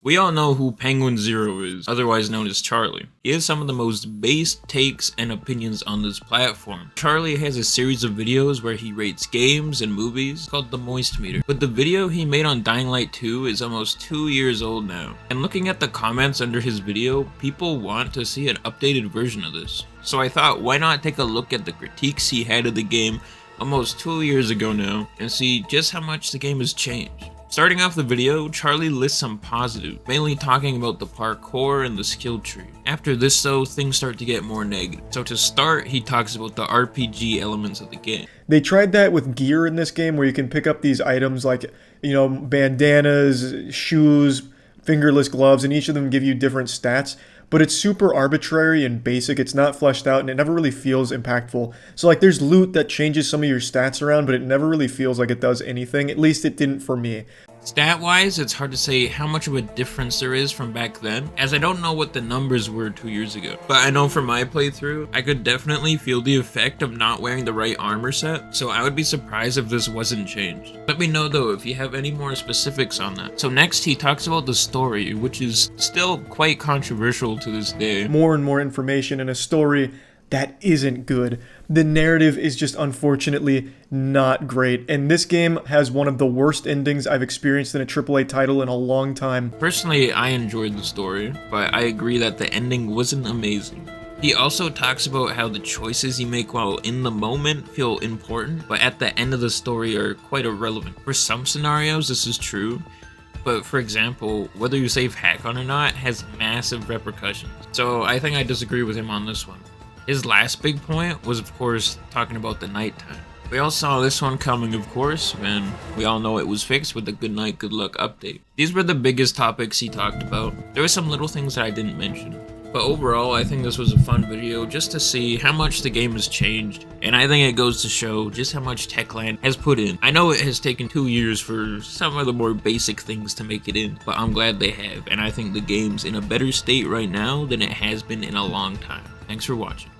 We all know who Penguin Zero is, otherwise known as Charlie. He has some of the most based takes and opinions on this platform. Charlie has a series of videos where he rates games and movies called the Moist Meter, but the video he made on Dying Light 2 is almost 2 years old now. And looking at the comments under his video, people want to see an updated version of this. So I thought, why not take a look at the critiques he had of the game almost 2 years ago now and see just how much the game has changed. Starting off the video, Charlie lists some positives, mainly talking about the parkour and the skill tree. After this though, things start to get more negative. So to start, he talks about the RPG elements of the game. They tried that with gear in this game where you can pick up these items like, bandanas, shoes, fingerless gloves, and each of them give you different stats. But it's super arbitrary and basic. It's not fleshed out and it never really feels impactful. So like there's loot that changes some of your stats around, but it never really feels like it does anything. At least it didn't for me. Stat-wise, it's hard to say how much of a difference there is from back then, as I don't know what the numbers were 2 years ago. But I know from my playthrough, I could definitely feel the effect of not wearing the right armor set, so I would be surprised if this wasn't changed. Let me know though if you have any more specifics on that. So next he talks about the story, which is still quite controversial to this day. More and more information in a story that isn't good. The narrative is just unfortunately not great, and this game has one of the worst endings I've experienced in a AAA title in a long time. Personally, I enjoyed the story, but I agree that the ending wasn't amazing. He also talks about how the choices you make while in the moment feel important, but at the end of the story are quite irrelevant. For some scenarios, this is true, but for example, whether you save Hakon or not has massive repercussions. So I think I disagree with him on this one. His last big point was, of course, talking about the nighttime. We all saw this one coming, of course, and we all know it was fixed with the Good Night, Good Luck update. These were the biggest topics he talked about. There were some little things that I didn't mention. But overall, I think this was a fun video just to see how much the game has changed, and I think it goes to show just how much Techland has put in. I know it has taken 2 years for some of the more basic things to make it in, but I'm glad they have, and I think the game's in a better state right now than it has been in a long time. Thanks for watching.